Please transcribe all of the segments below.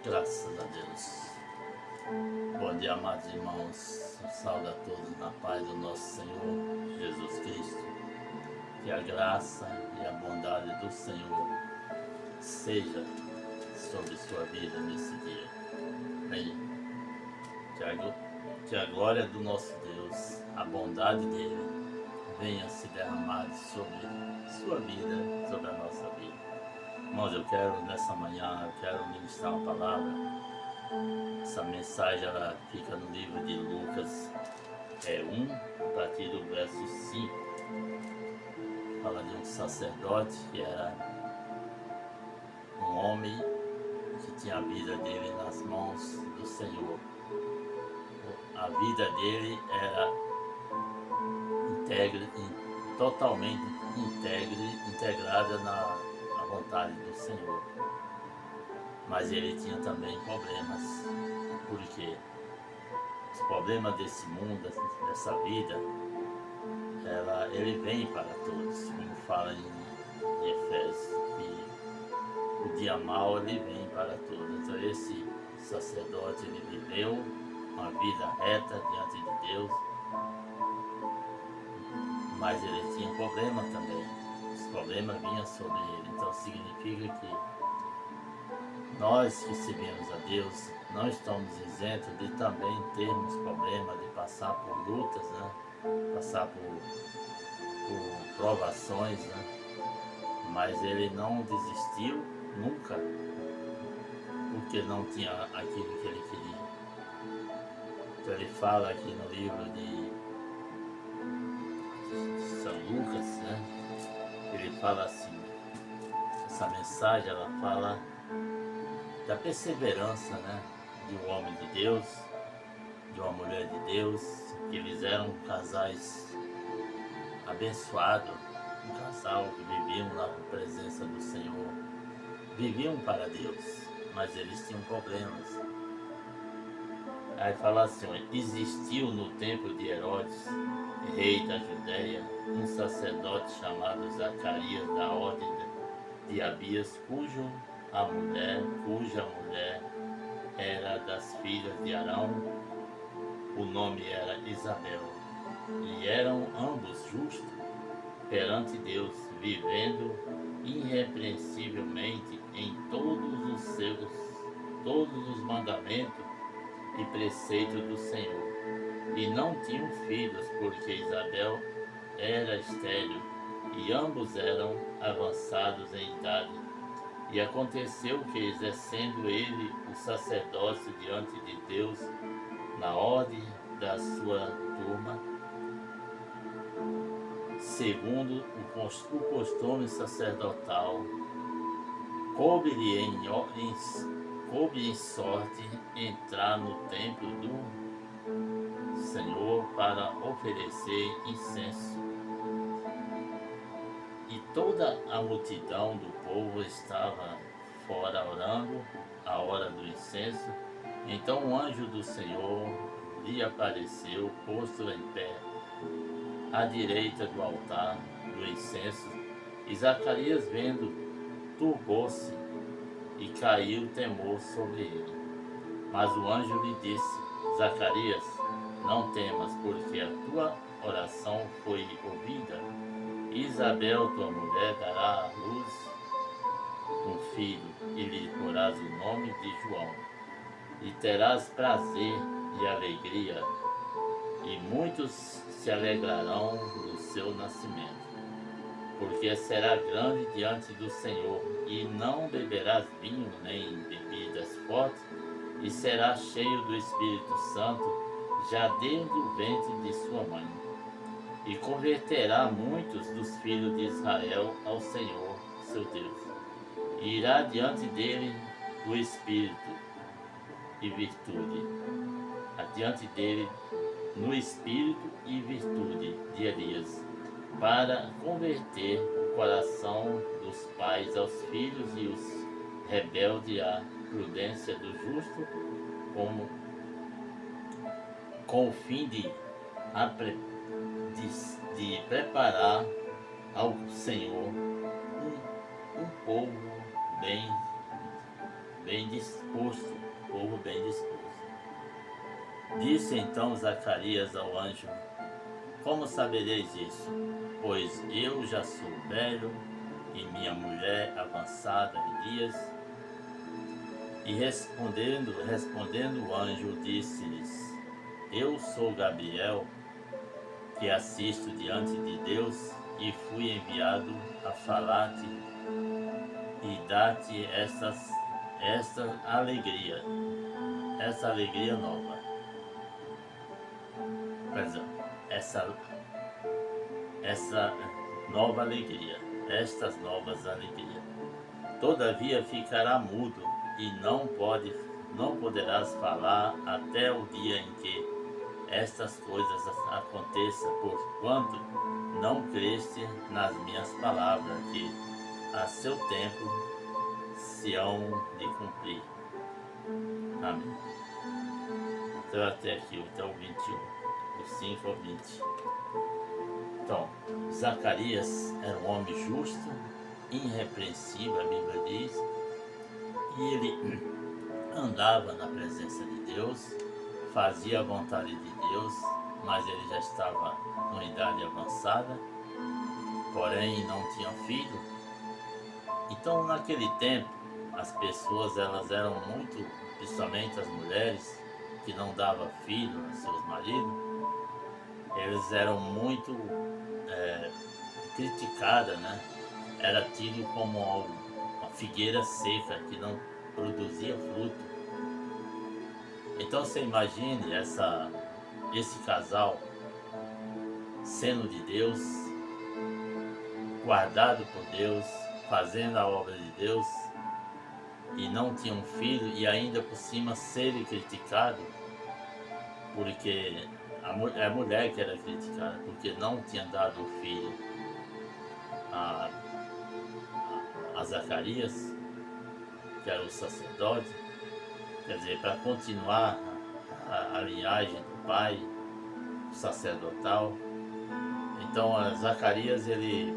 Graças a Deus. Bom dia, amados irmãos. Saúde a todos na paz do nosso Senhor Jesus Cristo. Que a graça e a bondade do Senhor seja sobre sua vida nesse dia. Bem, que a glória do nosso Deus, a bondade dele, venha se derramar sobre sua vida, sobre a nossa vida. Irmãos, nessa manhã, eu quero ministrar uma palavra. Essa mensagem ela fica no livro de Lucas 1, a partir do verso 5. Fala de um sacerdote que era um homem que tinha a vida dele nas mãos do Senhor. A vida dele era totalmente integrada na vontade do Senhor. Mas ele tinha também problemas, porque os problemas desse mundo, dessa vida, ele vem para todos, como fala em Efésios, que o dia mau ele vem para todos. Então esse sacerdote ele viveu uma vida reta diante de Deus, mas ele tinha um problema também. Os problemas vinham sobre ele, então significa que nós que servimos a Deus não estamos isentos de também termos problemas, de passar por lutas, né? Passar por provações, né? Mas ele não desistiu nunca, porque não tinha aquilo que ele queria. Então ele fala aqui no livro de São Lucas, né? Ele fala assim, essa mensagem ela fala da perseverança, né, de um homem de Deus, de uma mulher de Deus, que eles eram casais abençoados, um casal que viviam na presença do Senhor, viviam para Deus, mas eles tinham problemas. Aí fala assim, existiu no tempo de Herodes, rei da Judéia, um sacerdote chamado Zacarias, da ordem de Abias, cuja mulher era das filhas de Arão, o nome era Isabel, e eram ambos justos perante Deus, vivendo irrepreensivelmente em todos os mandamentos e preceitos do Senhor. E não tinham filhos, porque Isabel era estéril, e ambos eram avançados em idade. E aconteceu que, exercendo ele o sacerdócio diante de Deus, na ordem da sua turma, segundo o costume sacerdotal, coube-lhe em sorte entrar no templo do Senhor para oferecer incenso. E toda a multidão do povo estava fora orando a hora do incenso. Então o anjo do Senhor lhe apareceu, posto em pé, à direita do altar do incenso. E Zacarias, vendo, turbou-se e caiu temor sobre ele. Mas o anjo lhe disse: Zacarias, não temas, porque a tua oração foi ouvida. Isabel, tua mulher, dará à luz um filho, e lhe porás o nome de João. E terás prazer e alegria, e muitos se alegrarão do seu nascimento, porque será grande diante do Senhor, e não beberás vinho nem bebidas fortes, e será cheio do Espírito Santo, já desde o ventre de sua mãe. E converterá muitos dos filhos de Israel ao Senhor, seu Deus. E irá diante dele o Espírito e virtude. Adiante dele no Espírito e virtude de Elias, para converter o coração dos pais aos filhos e os rebeldes à prudência do justo, com o fim de preparar ao Senhor um povo bem bem disposto, povo bem disposto. Disse então Zacarias ao anjo: Como sabereis isso? Pois eu já sou velho e minha mulher avançada em dias. E respondendo o anjo, disse-lhes: Eu sou Gabriel, que assisto diante de Deus, e fui enviado a falar-te e dar-te esta alegria nova. Perdão, essa nova alegria, estas novas alegrias. Todavia ficará mudo e não poderás falar até o dia em que estas coisas aconteçam, porquanto não creste nas minhas palavras, que a seu tempo se hão de cumprir. Amém. Então até aqui, até o 21, do 5 ao 20. Então, Zacarias era um homem justo, irrepreensível, a Bíblia diz, e ele andava na presença de Deus, fazia a vontade de Deus, mas ele já estava numa idade avançada, porém não tinha filho. Então, naquele tempo, as pessoas elas eram muito, principalmente as mulheres que não davam filho aos seus maridos, eles eram muito criticadas, né? Era tido como uma figueira seca que não produzia fruto. Então você imagine esse casal sendo de Deus, guardado por Deus, fazendo a obra de Deus, e não tinha um filho, e ainda por cima ser criticado, porque a mulher que era criticada, porque não tinha dado o filho a Zacarias, que era o sacerdote, quer dizer, para continuar a linhagem do pai sacerdotal. Então Zacarias ele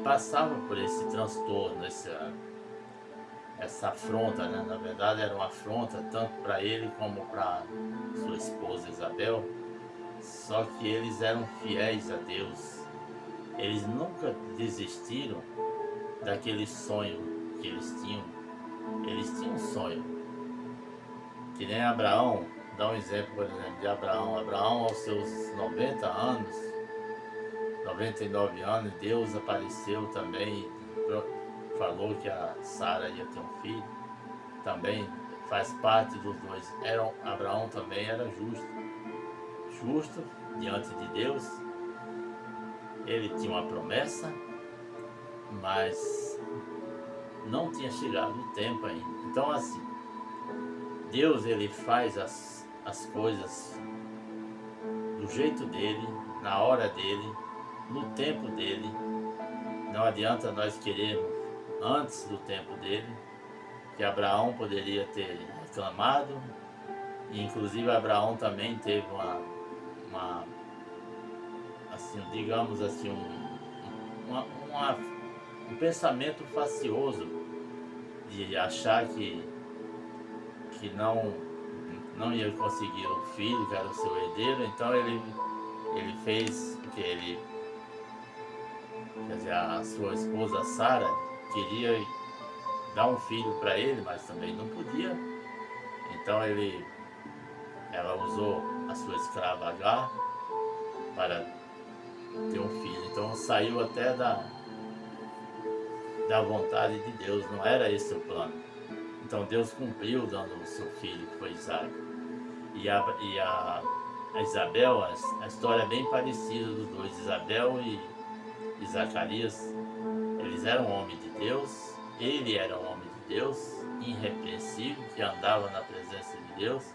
passava por esse transtorno, essa afronta, né? Na verdade era uma afronta tanto para ele como para sua esposa Isabel, só que eles eram fiéis a Deus. Eles nunca desistiram daquele sonho que eles tinham. Eles tinham um sonho. Que nem Abraão, dá um exemplo, por exemplo, de Abraão. Abraão, aos seus 90 anos, 99 anos, Deus apareceu também, falou que a Sara ia ter um filho. Também faz parte dos dois. Abraão também era justo diante de Deus. Ele tinha uma promessa, mas não tinha chegado o tempo ainda. Então assim, Deus ele faz as coisas do jeito dele, na hora dele, no tempo dele. Não adianta nós querermos antes do tempo dele, que Abraão poderia ter reclamado, e inclusive Abraão também teve uma assim, digamos assim, um pensamento facioso de achar que não ia conseguir o filho, que era o seu herdeiro. Então ele fez o que quer dizer, a sua esposa Sara queria dar um filho para ele, mas também não podia. Então ela usou a sua escrava Agar para ter um filho. Então saiu até da vontade de Deus, não era esse o plano. Então Deus cumpriu dando o seu filho, que foi Isaac. E a Isabel, a história é bem parecida dos dois, Isabel e Zacarias. Eles eram homens de Deus, ele era um homem de Deus, irrepreensível, que andava na presença de Deus,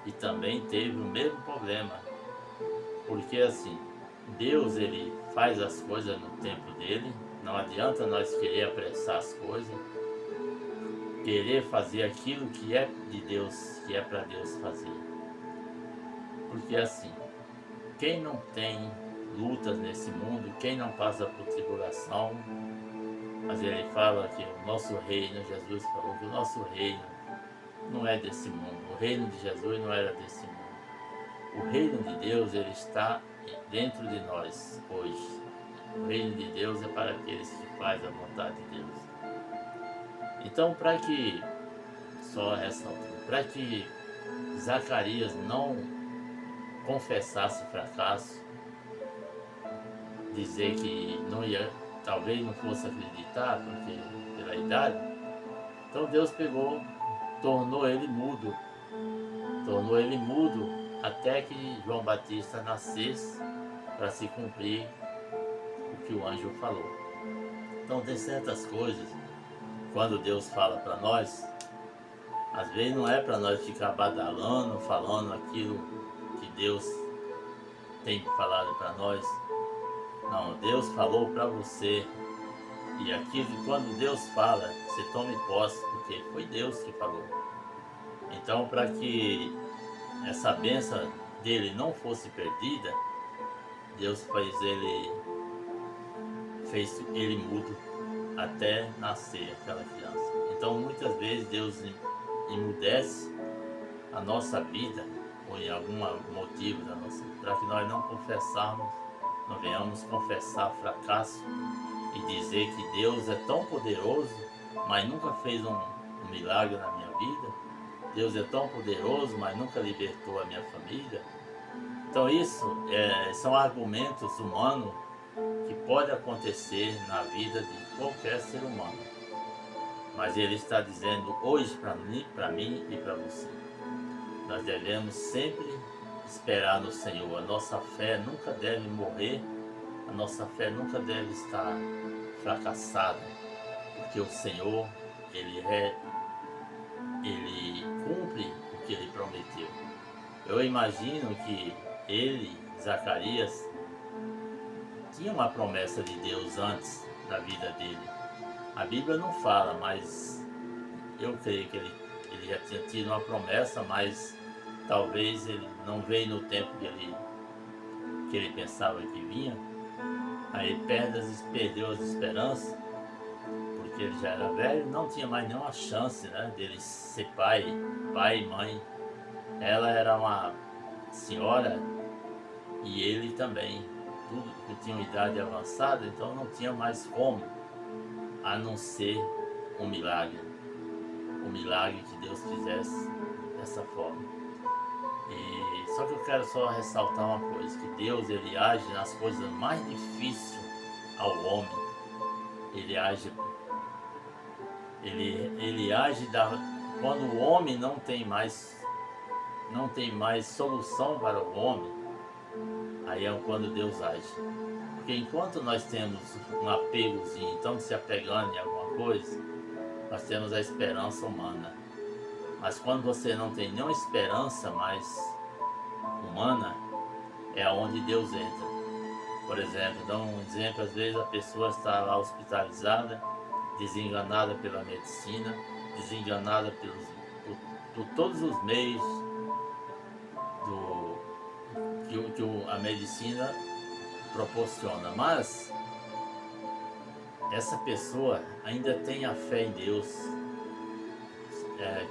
e também teve o mesmo problema, porque assim, Deus ele faz as coisas no tempo dele. Não adianta nós querer apressar as coisas, querer fazer aquilo que é de Deus, que é para Deus fazer. Porque assim, quem não tem lutas nesse mundo, quem não passa por tribulação, Mas ele fala que o nosso reino, Jesus falou que o nosso reino não é desse mundo. O reino de Jesus não era desse mundo. O reino de Deus, ele está dentro de nós hoje. O reino de Deus é para aqueles que fazem a vontade de Deus. Então, só ressaltando, para que Zacarias não confessasse fracasso, dizer que não ia, talvez não fosse acreditar, porque pela idade, então Deus tornou ele mudo até que João Batista nascesse, para se cumprir o que o anjo falou. Então tem certas coisas, quando Deus fala para nós, às vezes não é para nós ficar badalando, falando aquilo que Deus tem falado para nós. Não, Deus falou para você. E aquilo que quando Deus fala, você tome posse, porque foi Deus que falou. Então, para que essa bênção dele não fosse perdida, Deus fez ele mudo até nascer aquela criança. Então, muitas vezes Deus emudece a nossa vida, ou em algum motivo da nossa vida, para que nós não venhamos confessar fracasso e dizer que Deus é tão poderoso, mas nunca fez um milagre na minha vida. Deus é tão poderoso, mas nunca libertou a minha família. Então isso são argumentos humanos que podem acontecer na vida de qualquer ser humano. Mas ele está dizendo hoje para mim e para você. Nós devemos sempre esperar no Senhor. A nossa fé nunca deve morrer, a nossa fé nunca deve estar fracassada, porque o Senhor, Ele cumpre o que Ele prometeu. Eu imagino que Zacarias, tinha uma promessa de Deus antes da vida dele. A Bíblia não fala, mas eu creio que ele já tinha tido uma promessa, mas talvez ele não veio no tempo que ele pensava que vinha. Aí perdeu as esperanças, porque ele já era velho, não tinha mais nenhuma chance, né, dele ser pai e mãe. Ela era uma senhora e ele também, tudo que tinha uma idade avançada, então não tinha mais como, a não ser um milagre que Deus fizesse dessa forma. Só que eu quero só ressaltar uma coisa, que Deus, ele age nas coisas mais difíceis ao homem. Ele age quando o homem não tem mais solução para o homem, aí é quando Deus age. Porque enquanto nós temos um apegozinho, estamos se apegando em alguma coisa, nós temos a esperança humana. Mas quando você não tem nenhuma esperança mais humana, é onde Deus entra. Por exemplo, dá um exemplo, às vezes a pessoa está lá hospitalizada, desenganada pela medicina, desenganada por todos os meios que a medicina proporciona, mas essa pessoa ainda tem a fé em Deus,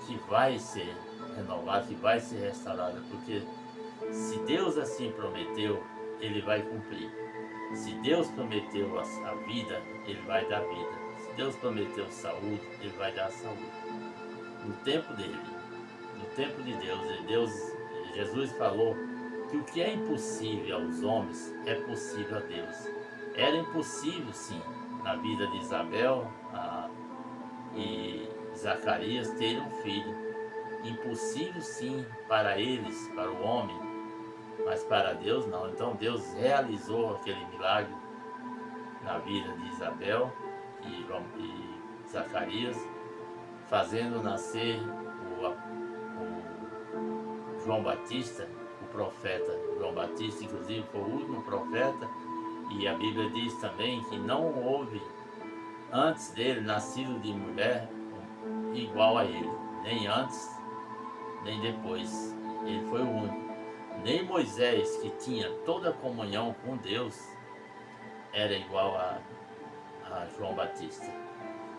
que vai ser renovada, que vai ser restaurada, porque se Deus assim prometeu, Ele vai cumprir. Se Deus prometeu a vida, Ele vai dar vida. Se Deus prometeu saúde, Ele vai dar saúde. No tempo dele, no tempo de Deus, Jesus falou que o que é impossível aos homens é possível a Deus. Era impossível, sim, na vida de Isabel e Zacarias terem um filho. Impossível, sim, para eles, para o homem, mas para Deus não. Então Deus realizou aquele milagre na vida de Isabel e Zacarias, fazendo nascer o João Batista, o profeta João Batista, inclusive foi o último profeta, e a Bíblia diz também que não houve antes dele nascido de mulher igual a ele, nem antes nem depois. Ele foi o único. Nem Moisés, que tinha toda a comunhão com Deus, era igual a João Batista.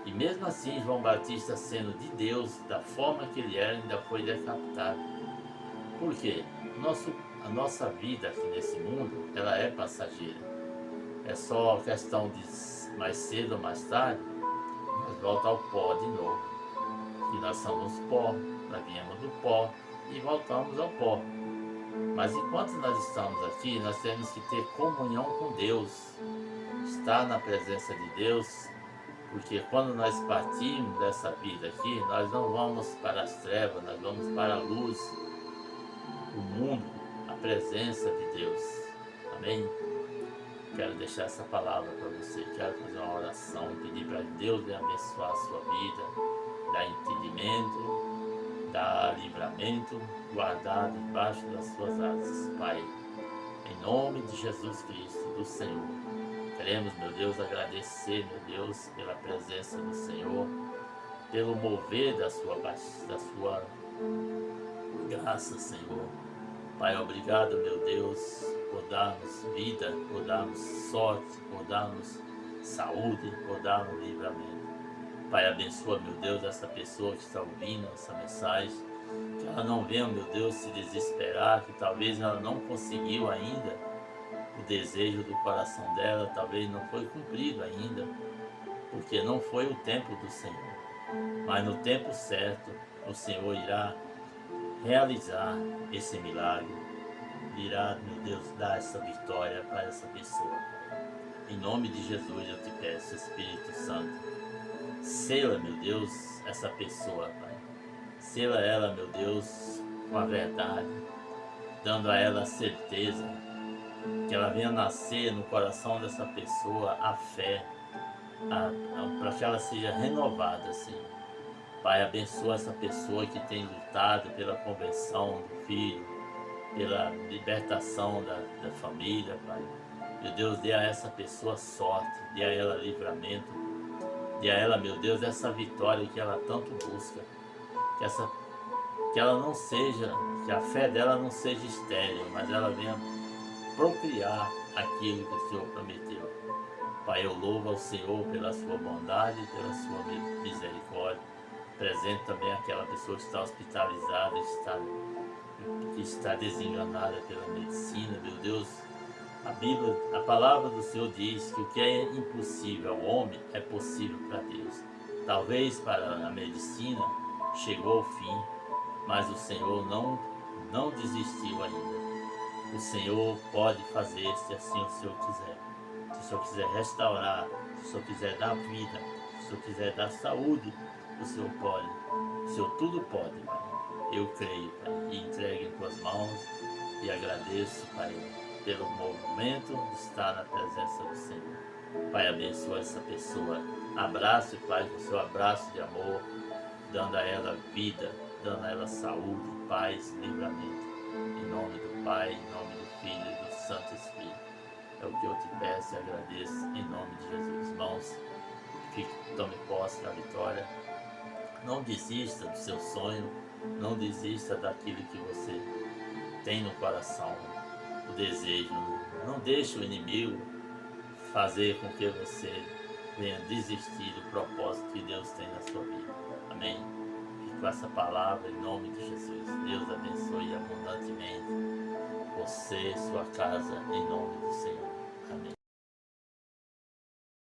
E mesmo assim, João Batista, sendo de Deus, da forma que ele era, ainda foi decapitado. Por quê? A nossa vida aqui nesse mundo, ela é passageira. É só questão de mais cedo ou mais tarde, nós voltamos ao pó de novo. Que nós somos pó, nós viemos do pó e voltamos ao pó. Mas enquanto nós estamos aqui, nós temos que ter comunhão com Deus, estar na presença de Deus, porque quando nós partimos dessa vida aqui, nós não vamos para as trevas, nós vamos para a luz, o mundo, a presença de Deus. Amém? Quero deixar essa palavra para você, quero fazer uma oração, pedir para Deus lhe abençoar a sua vida, dar entendimento, dar livramento, guardar debaixo das suas asas, Pai. Em nome de Jesus Cristo, do Senhor. Queremos, meu Deus, agradecer, meu Deus, pela presença do Senhor, pelo mover da sua graça, Senhor. Pai, obrigado, meu Deus, por dar-nos vida, por dar-nos sorte, por dar-nos saúde, por dar-nos livramento. Pai, abençoa, meu Deus, essa pessoa que está ouvindo essa mensagem, que ela não venha, meu Deus, se desesperar, que talvez ela não conseguiu ainda o desejo do coração dela, talvez não foi cumprido ainda, porque não foi o tempo do Senhor. Mas no tempo certo, o Senhor irá realizar esse milagre, irá, meu Deus, dar essa vitória para essa pessoa. Em nome de Jesus eu te peço, Espírito Santo, sela, meu Deus, essa pessoa, Pai. Sela ela, meu Deus, com a verdade, dando a ela a certeza, que ela venha nascer no coração dessa pessoa a fé, para que ela seja renovada, Senhor. Pai, abençoa essa pessoa que tem lutado pela conversão do filho, pela libertação da família, Pai. Meu Deus, dê a essa pessoa sorte, dê a ela livramento, dê a ela, meu Deus, essa vitória que ela tanto busca. Que ela não seja, que a fé dela não seja estéril, mas ela venha procriar aquilo que o Senhor prometeu. Pai, eu louvo ao Senhor pela sua bondade, pela sua misericórdia. Presente também aquela pessoa que está hospitalizada, que está desenganada pela medicina. Meu Deus, a palavra do Senhor diz que o que é impossível ao homem é possível para Deus. Talvez para a medicina chegou ao fim, mas o Senhor não desistiu ainda. O Senhor pode fazer se assim o Senhor quiser. Se o Senhor quiser restaurar, se o Senhor quiser dar vida, se o Senhor quiser dar saúde, o Senhor pode. O Senhor tudo pode, Pai. Eu creio, Pai, e entrego em tuas mãos e agradeço, Pai, pelo movimento de estar na presença do Senhor. Pai, abençoa essa pessoa. Abraço, Pai, com o seu abraço de amor, dando a ela vida, dando a ela saúde, paz, livramento. Em nome do Pai, em nome do Filho e do Santo Espírito. É o que eu te peço e agradeço em nome de Jesus. Irmãos, tome posse da vitória. Não desista do seu sonho, não desista daquilo que você tem no coração, o desejo. Não deixe o inimigo fazer com que você venha desistir do propósito que Deus tem na sua vida. Amém? Fique com essa palavra em nome de Jesus. Deus abençoe abundantemente você e sua casa em nome do Senhor.